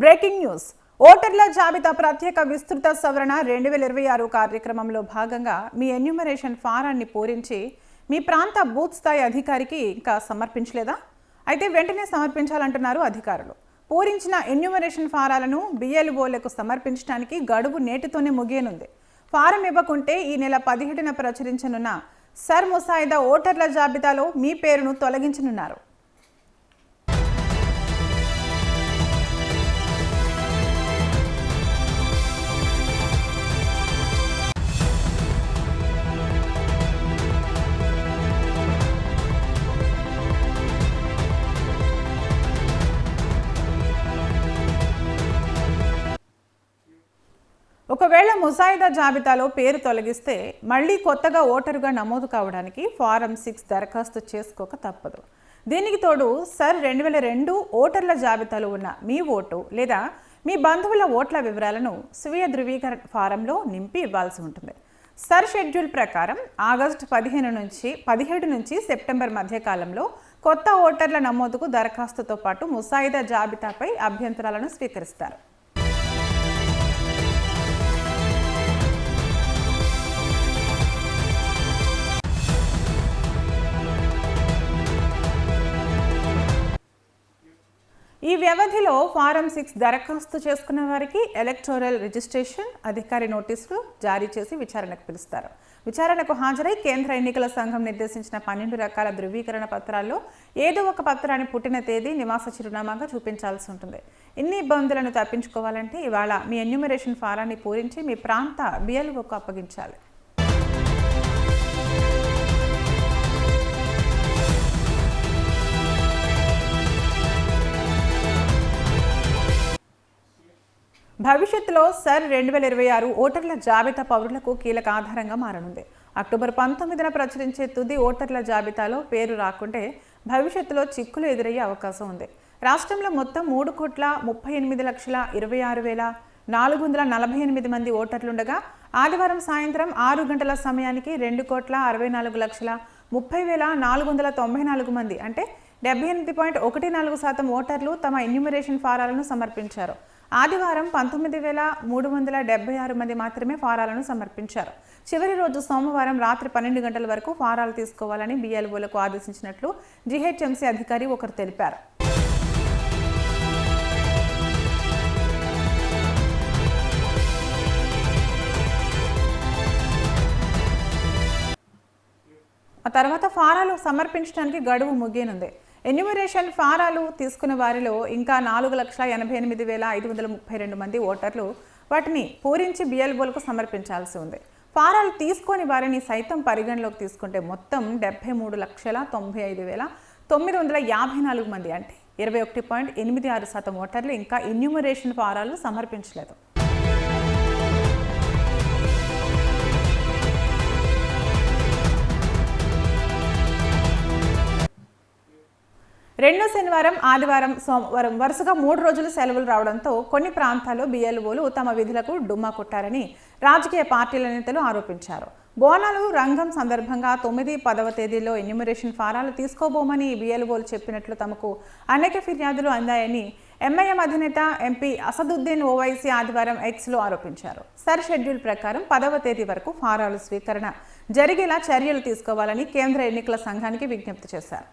Breaking news. ఓటర్ల జాబితా ప్రత్యేక విస్తృత సవరణ 2026 కార్యక్రమంలో భాగంగా మీ ఎన్యూమరేషన్ ఫారాన్ని పూరించి మీ ప్రాంత బూత్ స్థాయి అధికారికి ఇంకా సమర్పించలేదా? అయితే వెంటనే సమర్పించాలంటున్నారు అధికారులు. పూరించిన ఎన్యూమరేషన్ ఫారాలను బిఎల్ఓలకు సమర్పించడానికి గడువు నేటితోనే ముగియనుంది. ఫారం ఇవ్వకుంటే ఈ నెల 17న ప్రచురించనున్న సర్ ముసాయిదా ఓటర్ల జాబితాలో మీ పేరును తొలగించనున్నారు. ఒకవేళ ముసాయిదా జాబితాలో పేరు తొలగిస్తే మళ్లీ కొత్తగా ఓటరుగా నమోదు కావడానికి ఫారం 6 దరఖాస్తు చేసుకోక తప్పదు. దీనికి తోడు సర్ 2002 ఓటర్ల జాబితాలో ఉన్న మీ ఓటు లేదా మీ బంధువుల ఓట్ల వివరాలను స్వీయ ధృవీకరణ ఫారంలో నింపి ఇవ్వాల్సి ఉంటుంది. సర్ షెడ్యూల్ ప్రకారం ఆగస్టు 17 నుంచి సెప్టెంబర్ మధ్య కాలంలో కొత్త ఓటర్ల నమోదుకు దరఖాస్తుతో పాటు ముసాయిదా జాబితాపై అభ్యంతరాలను స్వీకరిస్తారు. ఈ వ్యవధిలో ఫారం 6 దరఖాస్తు చేసుకున్న వారికి ఎలక్టోరల్ రిజిస్ట్రేషన్ అధికారి నోటీసులు జారీ చేసి విచారణకు పిలుస్తారు. విచారణకు హాజరై కేంద్ర ఎన్నికల సంఘం నిర్దేశించిన 12 రకాల ధృవీకరణ పత్రాల్లో ఏదో ఒక పత్రాన్ని పుట్టిన తేదీ, నివాస చిరునామాగా చూపించాల్సి ఉంటుంది. ఇన్ని ఇబ్బందులను తప్పించుకోవాలంటే ఇవాళ మీ ఎన్యూమరేషన్ ఫారాన్ని పూరించి మీ ప్రాంత బిఎల్ఓకు అప్పగించాలి. భవిష్యత్తులో సర్ 2026 ఓటర్ల జాబితా పౌరులకు కీలక ఆధారంగా మారనుంది. అక్టోబర్ 19న ప్రచురించే తుది ఓటర్ల జాబితాలో పేరు రాకుంటే భవిష్యత్తులో చిక్కులు ఎదురయ్యే అవకాశం ఉంది. రాష్ట్రంలో మొత్తం 3,38,26,448 మంది ఓటర్లుండగా ఆదివారం సాయంత్రం 6 గంటల సమయానికి 2,64,30,494 మంది అంటే 78.14% ఓటర్లు తమ ఎన్యూమరేషన్ ఫారాలను సమర్పించారు. ఆదివారం 19,376 మంది మాత్రమే ఫారాలను సమర్పించారు. చివరి రోజు సోమవారం రాత్రి 12 గంటల వరకు ఫారాలు తీసుకోవాలని బిఎల్ఓలకు ఆదేశించినట్లు జీహెచ్ఎంసీ అధికారి ఒకరు తెలిపారు. ఆ తర్వాత ఫారాలు సమర్పించడానికి గడువు ముగియనుంది. ఎన్యూమరేషన్ ఫారాలు తీసుకున్న వారిలో ఇంకా 4,88,532 మంది ఓటర్లు వాటిని పూరించి బిఎల్ఓలకు సమర్పించాల్సి ఉంది. ఫారాలు తీసుకొని వారిని సైతం పరిగణలోకి తీసుకుంటే మొత్తం 73,95,954 మంది అంటే 21.86% ఓటర్లు ఇంకా ఎన్యూమరేషన్ ఫారాలు సమర్పించలేదు. రెండో శనివారం, ఆదివారం, సోమవారం వరుసగా 3 రోజులు సెలవులు రావడంతో కొన్ని ప్రాంతాల్లో బిఎల్ఓలు తమ విధులకు డుమ్మా కొట్టారని రాజకీయ పార్టీల నేతలు ఆరోపించారు. బోనాలు రంగం సందర్భంగా 9, 10వ తేదీల్లో ఎన్యూమరేషన్ ఫారాలు తీసుకోబోమని బిఎల్ఓలు చెప్పినట్లు తమకు అనేక ఫిర్యాదులు అందాయని ఎంఐఎం అధినేత ఎంపీ అసదుద్దీన్ ఓవైసీ ఆదివారం ఎక్స్లో ఆరోపించారు. సర్ షెడ్యూల్ ప్రకారం 10వ తేదీ వరకు ఫారాలు స్వీకరణ జరిగేలా చర్యలు తీసుకోవాలని కేంద్ర ఎన్నికల సంఘానికి విజ్ఞప్తి చేశారు.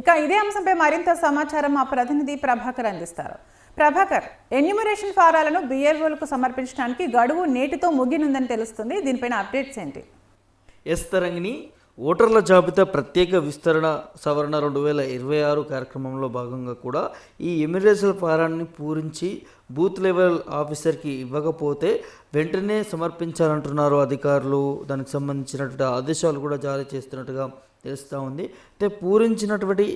ఇక ఇదే అంశంపై మరింత సమాచారం మా ప్రతినిధి ప్రభాకర్ అందిస్తారు. ప్రభాకర్, ఎన్యూమరేషన్ ఫారాలను బిఎల్ఓలకు సమర్పించడానికి గడువు నేటితో ముగినుందని తెలుస్తుంది. దీనిపైన అప్డేట్స్ ఏంటి? ఎస్ తరంగిణి, ఓటర్ల జాబితా ప్రత్యేక విస్తరణ సవరణ 2026 కార్యక్రమంలో భాగంగా కూడా ఈ ఎమిరేషన్ ఫారాన్ని పూరించి బూత్ లెవెల్ ఆఫీసర్కి ఇవ్వకపోతే వెంటనే సమర్పించాలంటున్నారు అధికారులు. దానికి సంబంధించినటువంటి ఆదేశాలు కూడా జారీ చేస్తున్నట్టుగా తెలుస్తూ ఉంది. అయితే పూరించినటువంటి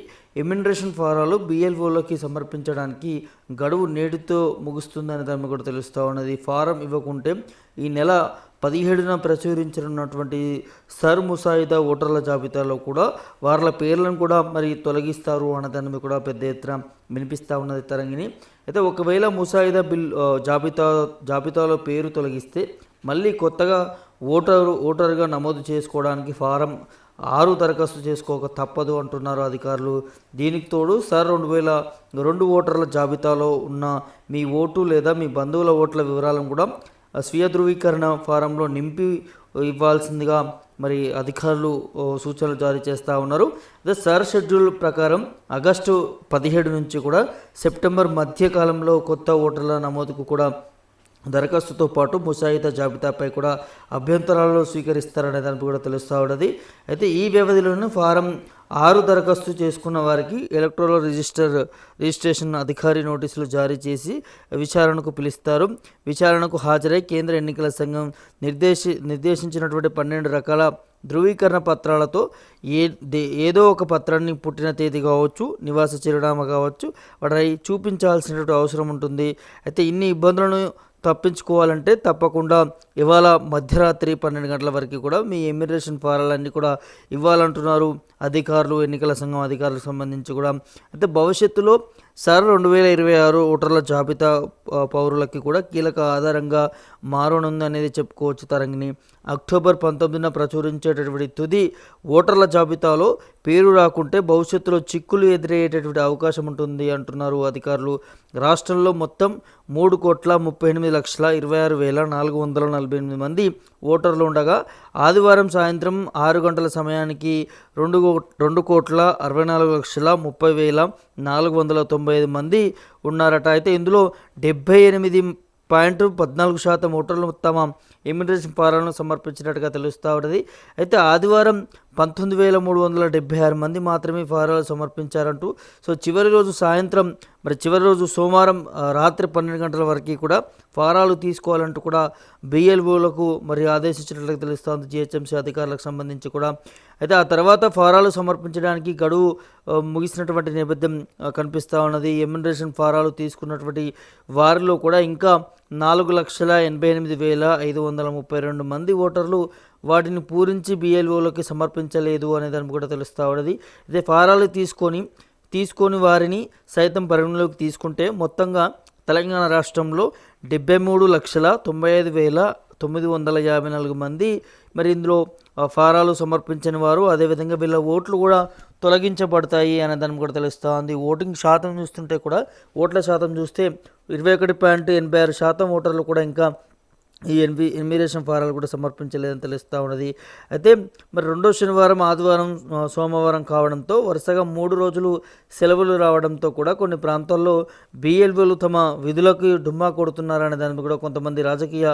ఎమిరేషన్ ఫారాలు బిఎల్ఓలకి సమర్పించడానికి గడువు నేటితో ముగుస్తుందనే దాన్ని కూడా తెలుస్తూ ఉన్నది. ఫారం ఇవ్వకుంటే ఈ నెల 17న ప్రచురించనున్నటువంటి సర్ ముసాయిదా ఓటర్ల జాబితాలో కూడా వాళ్ళ పేర్లను కూడా మరి తొలగిస్తారు అన్న దాని కూడా పెద్ద ఎత్తున వినిపిస్తూ ఉన్నది తరంగిణి. అయితే ఒకవేళ ముసాయిదా జాబితాలో పేరు తొలగిస్తే మళ్ళీ కొత్తగా ఓటరుగా నమోదు చేసుకోవడానికి ఫారం 6 దరఖాస్తు చేసుకోక తప్పదు అంటున్నారు అధికారులు. దీనికి తోడు సర్ 2002 ఓటర్ల జాబితాలో ఉన్న మీ ఓటు లేదా మీ బంధువుల ఓట్ల వివరాలను కూడా స్వీయ ధృవీకరణ ఫారంలో నింపి ఇవ్వాల్సిందిగా మరి అధికారులు సూచనలు జారీ చేస్తూ ఉన్నారు. అదే సర్ షెడ్యూల్ ప్రకారం ఆగస్టు 17 నుంచి కూడా సెప్టెంబర్ మధ్యకాలంలో కొత్త ఓటర్ల నమోదుకు కూడా దరఖాస్తుతో పాటు ముసాయిదా జాబితాపై కూడా అభ్యంతరాలు స్వీకరిస్తారనే దానికి కూడా తెలుస్తూ ఉన్నది. అయితే ఈ వ్యవధిలోనే ఫారం 6 దరఖాస్తు చేసుకున్న వారికి ఎలక్టోరల్ రిజిస్ట్రేషన్ అధికారి నోటీసులు జారీ చేసి విచారణకు పిలుస్తారు. విచారణకు హాజరై కేంద్ర ఎన్నికల సంఘం నిర్దేశించినటువంటి 12 రకాల ధృవీకరణ పత్రాలతో ఏదో ఒక పత్రాన్ని పుట్టిన తేదీ కావచ్చు, నివాస చిరునామా కావచ్చు, వాటి చూపించాల్సినటువంటి అవసరం ఉంటుంది. అయితే ఇన్ని ఇబ్బందులను తప్పించుకోవాలంటే తప్పకుండా ఇవాళ మధ్యరాత్రి 12 గంటల వరకు కూడా మీ ఎమిరేషన్ ఫారాలన్నీ కూడా ఇవ్వాలంటున్నారు అధికారులు, ఎన్నికల సంఘం అధికారులకు సంబంధించి కూడా. అయితే భవిష్యత్తులో సర్ 2026 ఓటర్ల జాబితా పౌరులకి కూడా కీలక ఆధారంగా మారనుంది అనేది చెప్పుకోవచ్చు తరంగిణి. అక్టోబర్ 19న ప్రచురించేటటువంటి తుది ఓటర్ల జాబితాలో పేరు రాకుంటే భవిష్యత్తులో చిక్కులు ఎదురయ్యేటటువంటి అవకాశం ఉంటుంది అంటున్నారు అధికారులు. రాష్ట్రంలో మొత్తం 3,38,26,26,448 మంది ఓటర్లు ఉండగా ఆదివారం సాయంత్రం 6 గంటల సమయానికి 2,64,30,495 మంది ఉన్నారట. అయితే ఇందులో 78.14% ఓటర్లు తమ ఎమిరేషన్ ఫారాలను సమర్పించినట్టుగా తెలుస్తూ ఉన్నది. అయితే ఆదివారం 19,376 మంది మాత్రమే ఫారాలు సమర్పించారంటూ చివరి రోజు సోమవారం రాత్రి 12 గంటల వరకు కూడా ఫారాలు తీసుకోవాలంటూ కూడా బిఎల్ఓలకు మరి ఆదేశించినట్లుగా తెలుస్తోంది జిహెచ్ఎంసీ అధికారులకు సంబంధించి కూడా. అయితే ఆ తర్వాత ఫారాలు సమర్పించడానికి గడువు ముగిసినటువంటి నేపథ్యం కనిపిస్తూ ఉన్నది. ఎమిరేషన్ ఫారాలు తీసుకున్నటువంటి వారిలో కూడా ఇంకా 4,88,532 మంది ఓటర్లు వాటిని పూరించి బిఎల్ఓలకి సమర్పించలేదు అనే దానికి కూడా తెలుస్తూ ఉన్నది. అయితే ఫారాలు తీసుకొని వారిని సైతం పరిగణలోకి తీసుకుంటే మొత్తంగా తెలంగాణ రాష్ట్రంలో 73,95,954 మంది మరి ఇందులో ఫారాలు సమర్పించిన వారు, అదేవిధంగా వీళ్ళ ఓట్లు కూడా తొలగించబడతాయి అనే దాన్ని కూడా తెలుస్తూ ఉంది. ఓటింగ్ శాతం చూస్తుంటే కూడా ఓట్ల శాతం చూస్తే 21.86% ఓటర్లు కూడా ఇంకా ఈ ఎమిరేషన్ ఫారాలు కూడా సమర్పించలేదని తెలుస్తూ ఉన్నది. అయితే మరి రెండో శనివారం, ఆదివారం, సోమవారం కావడంతో వరుసగా 3 రోజులు సెలవులు రావడంతో కూడా కొన్ని ప్రాంతాల్లో బిఎల్ఓలు తమ విధులకు డుమ్మా కొడుతున్నారనే దాని కూడా కొంతమంది రాజకీయ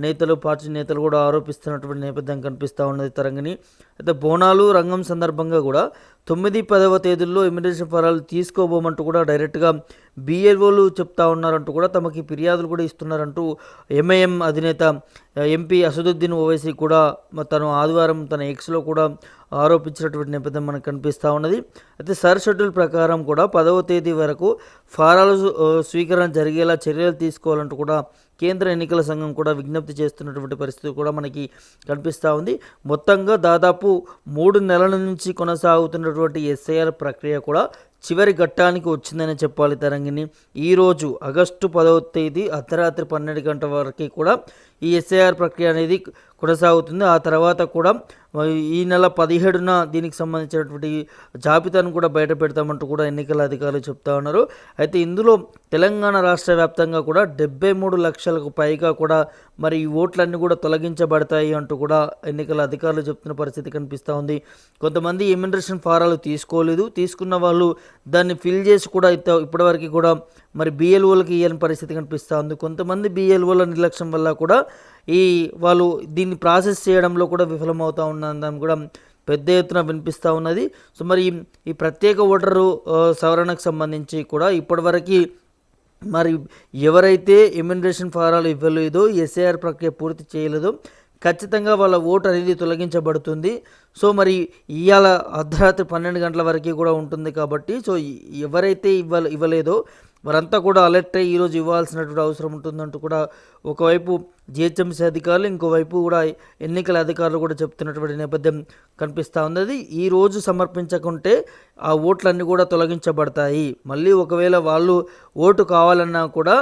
నేతలు, పార్టీ నేతలు కూడా ఆరోపిస్తున్నటువంటి నేపథ్యం కనిపిస్తూ ఉన్నది తరంగిణి. అయితే బోనాలు రంగం సందర్భంగా కూడా 9, 10వ తేదీల్లో ఎమిరేషన్ ఫారాలు తీసుకోబోమంటూ కూడా డైరెక్ట్గా బిఎల్ఓలు చెప్తా ఉన్నారంటూ కూడా తమకి ఫిర్యాదులు కూడా ఇస్తున్నారంటూ ఎంఐఎం అధినేత ఎంపీ అసదుద్దీన్ ఓవైసీ కూడా తను ఆదివారం తన ఎక్స్లో కూడా ఆరోపించినటువంటి నేపథ్యం మనకు కనిపిస్తూ ఉన్నది. అయితే సర్ షెడ్యూల్ ప్రకారం కూడా 10వ తేదీ వరకు ఫారాలు స్వీకరణ జరిగేలా చర్యలు తీసుకోవాలంటూ కూడా కేంద్ర ఎన్నికల సంఘం కూడా విజ్ఞప్తి చేస్తున్నటువంటి పరిస్థితి కూడా మనకి కనిపిస్తూ ఉంది. మొత్తంగా దాదాపు 3 నెలల నుంచి కొనసాగుతున్నటువంటి ఎస్ఐఆర్ ప్రక్రియ కూడా చివరి ఘట్టానికి వచ్చిందని చెప్పాలి తరంగిణి. ఈరోజు ఆగస్టు 10వ తేదీ అర్ధరాత్రి 12 గంటల వరకు కూడా ఈ ఎస్ఐఆర్ ప్రక్రియ అనేది కొనసాగుతుంది. ఆ తర్వాత కూడా ఈ నెల 17న దీనికి సంబంధించినటువంటి జాబితాను కూడా బయట పెడతామంటూ కూడా ఎన్నికల అధికారులు చెప్తా ఉన్నారు. అయితే ఇందులో తెలంగాణ రాష్ట్ర వ్యాప్తంగా కూడా 73 లక్షలకు పైగా కూడా మరి ఈ ఓట్లన్నీ కూడా తొలగించబడతాయి అంటూ కూడా ఎన్నికల అధికారులు చెప్తున్న పరిస్థితి కనిపిస్తూ ఉంది. కొంతమంది ఎమిరేషన్ ఫారాలు తీసుకోలేదు, తీసుకున్న వాళ్ళు దాన్ని ఫిల్ చేసి కూడా ఇప్పటివరకు కూడా మరి బిఎల్ఓలకి ఇవ్వని పరిస్థితి కనిపిస్తూ ఉంది. కొంతమంది బిఎల్ఓల నిర్లక్ష్యం వల్ల కూడా వాళ్ళు దీన్ని ప్రాసెస్ చేయడంలో కూడా విఫలమవుతూ ఉన్నదని కూడా పెద్ద ఎత్తున వినిపిస్తూ ఉన్నది. సో మరి ఈ ప్రత్యేక ఓటరు సవరణకు సంబంధించి కూడా ఇప్పటివరకు మరి ఎవరైతే ఎమ్యూనరేషన్ ఫారాలు ఇవ్వలేదో, ఎస్ఐఆర్ ప్రక్రియ పూర్తి చేయలేదో ఖచ్చితంగా వాళ్ళ ఓటు అనేది తొలగించబడుతుంది. సో మరి ఇవాళ అర్ధరాత్రి 12 గంటల వరకు కూడా ఉంటుంది కాబట్టి సో ఎవరైతే ఇవ్వలేదో వారంతా కూడా అలర్ట్ అయ్యి ఈరోజు ఇవ్వాల్సినటువంటి అవసరం ఉంటుందంటూ కూడా ఒకవైపు జిహెచ్ఎంసీ అధికారులు, ఇంకోవైపు కూడా ఎన్నికల అధికారులు కూడా చెప్తున్నటువంటి నేపథ్యం కనిపిస్తూ ఉన్నది. ఈ రోజు సమర్పించకుంటే ఆ ఓట్లన్నీ కూడా తొలగించబడతాయి. మళ్ళీ ఒకవేళ వాళ్ళు ఓటు కావాలన్నా కూడా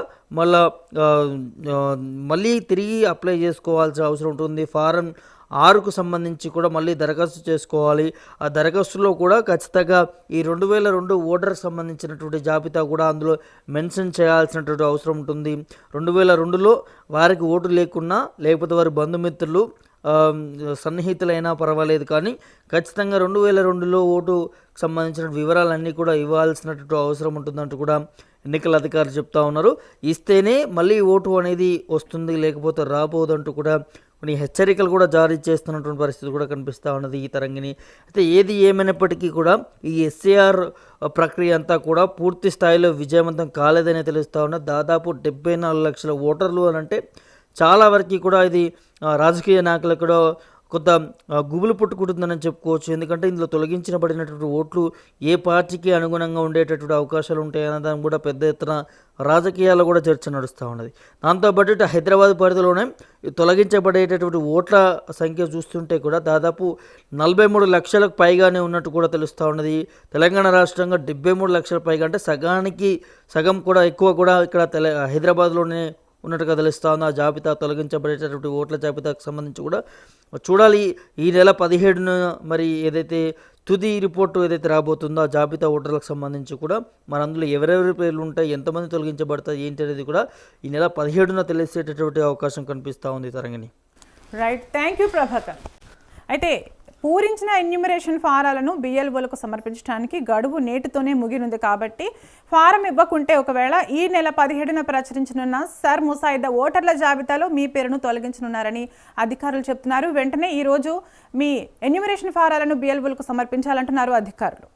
మళ్ళీ తిరిగి అప్లై చేసుకోవాల్సిన అవసరం ఉంటుంది. ఫారం 6కు సంబంధించి కూడా మళ్ళీ దరఖాస్తు చేసుకోవాలి. ఆ దరఖాస్తులో కూడా ఖచ్చితంగా ఈ 2002 ఓటర్కి సంబంధించినటువంటి జాబితా కూడా అందులో మెన్షన్ చేయాల్సినటువంటి అవసరం ఉంటుంది. 2002లో వారికి ఓటు లేకున్నా, లేకపోతే వారి బంధుమిత్రులు సన్నిహితులైనా పర్వాలేదు, కానీ ఖచ్చితంగా 2002లో ఓటు సంబంధించిన వివరాలన్నీ కూడా ఇవ్వాల్సినటువంటి అవసరం ఉంటుందంటూ కూడా ఎన్నికల అధికారులు చెప్తా ఉన్నారు. ఇస్తేనే మళ్ళీ ఓటు అనేది వస్తుంది, లేకపోతే రాబోదంటూ కూడా కొన్ని హెచ్చరికలు కూడా జారీ చేస్తున్నటువంటి పరిస్థితి కూడా కనిపిస్తూ ఉన్నది ఈ తరంగిణి. అయితే ఏది ఏమైనప్పటికీ కూడా ఈ ఎస్ఐఆర్ ప్రక్రియ అంతా కూడా పూర్తి స్థాయిలో విజయవంతం కాలేదనే తెలుస్తూ ఉన్నది. దాదాపు 74 లక్షల ఓటర్లు అని అంటే చాలా వరకు కూడా ఇది రాజకీయ నాయకులకు కూడా కొంత గుబులు పుట్టుకుంటుందని చెప్పుకోవచ్చు. ఎందుకంటే ఇందులో తొలగించబడినటువంటి ఓట్లు ఏ పార్టీకి అనుగుణంగా ఉండేటటువంటి అవకాశాలు ఉంటాయన్న దాని కూడా పెద్ద ఎత్తున రాజకీయాల్లో కూడా చర్చ నడుస్తూ ఉన్నది. దాంతోపాటు ఇటు హైదరాబాద్ పరిధిలోనే తొలగించబడేటటువంటి ఓట్ల సంఖ్య చూస్తుంటే కూడా దాదాపు 43 లక్షలకు పైగానే ఉన్నట్టు కూడా తెలుస్తూ ఉన్నది. తెలంగాణ రాష్ట్రంగా 73 లక్షల పైగా, అంటే సగానికి సగం కూడా ఎక్కువ కూడా ఇక్కడ హైదరాబాద్లోనే ఉన్నట్టుగా తెలుస్తూ ఉంది. ఆ జాబితా తొలగించబడేటటువంటి ఓట్ల జాబితాకు సంబంధించి కూడా చూడాలి. ఈ నెల 17న మరి ఏదైతే తుది రిపోర్టు ఏదైతే రాబోతుందో ఆ జాబితా ఓటర్లకు సంబంధించి కూడా మరి అందులో ఎవరెవరి పేర్లు ఉంటాయి, ఎంతమంది తొలగించబడతాయి ఏంటి అనేది కూడా ఈ నెల 17న తెలిసేటటువంటి అవకాశం కనిపిస్తూ ఉంది Tarangini. Right, thank you Prabhakar. అయితే పూరించిన ఎన్యూమరేషన్ ఫారాలను బిఎల్ఓలకు సమర్పించడానికి గడువు నేటితోనే ముగినుంది కాబట్టి ఫారం ఇవ్వకుంటే ఒకవేళ ఈ నెల 17న ప్రచురించనున్న సర్ ముసాయిదా ఓటర్ల జాబితాలో మీ పేరును తొలగించనున్నారని అధికారులు చెప్తున్నారు. వెంటనే ఈరోజు మీ ఎన్యూమరేషన్ ఫారాలను బిఎల్ఓలకు సమర్పించాలంటున్నారు అధికారులు.